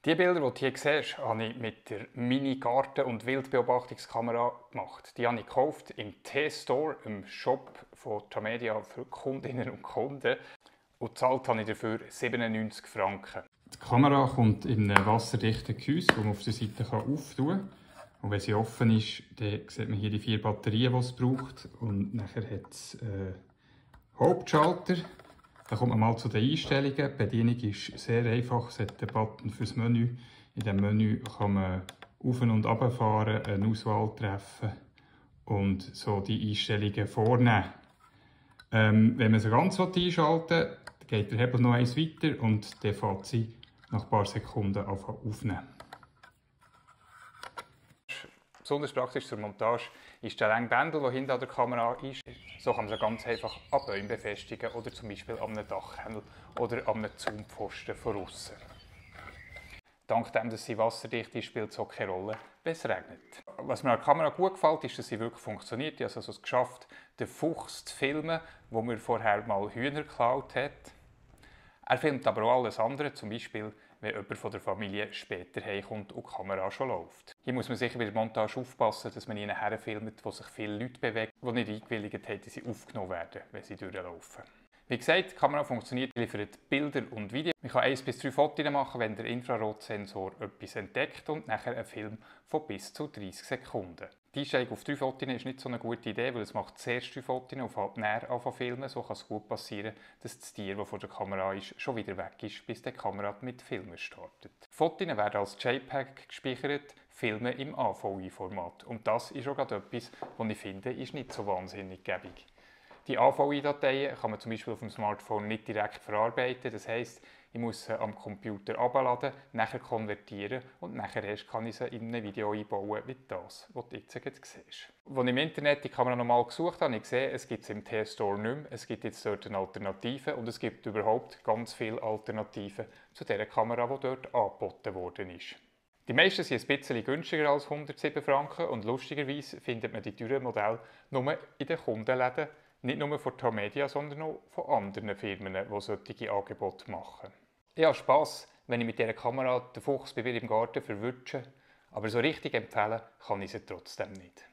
Die Bilder, die du hier siehst, habe ich mit der Mini-Garten- und Wildbeobachtungskamera gemacht. Die habe ich gekauft im T-Store, im Shop von Tamedia für Kundinnen und Kunden. Und gezahlt habe ich dafür 97 Franken. Die Kamera kommt in einem wasserdichten Gehäuse, das man auf der Seite auftun kann. Und wenn sie offen ist, dann sieht man hier die 4 Batterien, die es braucht. Und nachher hat es Hauptschalter. Da kommt man mal zu den Einstellungen. Die Bedienung ist sehr einfach. Es hat einen Button fürs Menü. In diesem Menü kann man auf- und runterfahren, eine Auswahl treffen und so die Einstellungen vornehmen. Wenn man sie ganz einschalten will, geht der Hebel noch eins weiter und dann fängt sie nach ein paar Sekunden aufnehmen. Besonders praktisch zur Montage ist der lange Bändel, der hinter der Kamera ist. So kann man sie ganz einfach an Bäumen befestigen oder zum Beispiel an einem Dachhändel oder an einem Zaumpfosten von außen. Dank dem, dass sie wasserdicht ist, spielt es auch keine Rolle, wenn es regnet. Was mir an der Kamera gut gefällt, ist, dass sie wirklich funktioniert. Ich habe es also geschafft, den Fuchs zu filmen, wo mir vorher mal Hühner geklaut hat. Er filmt aber auch alles andere, zum Beispiel, wenn jemand von der Familie später heimkommt und die Kamera schon läuft. Hier muss man sicher bei der Montage aufpassen, dass man nie filmt, wo sich viele Leute bewegen, die nicht eingewilligt haben, dass sie aufgenommen werden, wenn sie durchlaufen. Wie gesagt, die Kamera funktioniert, liefert Bilder und Videos. Man kann 1 bis 3 Fotos machen, wenn der Infrarotsensor etwas entdeckt und nachher einen Film von bis zu 30 Sekunden. Die Einstellung auf 3 Fotos ist nicht so eine gute Idee, weil es macht zuerst 3 Fotos und fängt näher an zu filmen. So kann es gut passieren, dass das Tier, das vor der Kamera ist, schon wieder weg ist, bis die Kamera mit Filmen startet. Fotos werden als JPEG gespeichert, Filme im AVI-Format. Und das ist auch gerade etwas, was ich finde, ist nicht so wahnsinnig gäbig. Die AVI-Dateien kann man zum Beispiel auf dem Smartphone nicht direkt verarbeiten. Das heisst, ich muss sie am Computer herunterladen, nachher konvertieren und nachher erst kann ich sie in ein Video einbauen, wie das, was du jetzt siehst. Als ich im Internet die Kamera nochmal gesucht habe, habe ich gesehen, es gibt es im T-Store nicht mehr. Es gibt jetzt dort eine Alternative und es gibt überhaupt ganz viele Alternativen zu der Kamera, die dort angeboten worden ist. Die meisten sind ein bisschen günstiger als 107 Franken und lustigerweise findet man die teuren Modelle nur in den Kundenläden. Nicht nur von Tamedia, sondern auch von anderen Firmen, die solche Angebote machen. Ich habe Spass, wenn ich mit dieser Kamera den Fuchs bei mir im Garten verwünsche, aber so richtig empfehlen kann ich sie trotzdem nicht.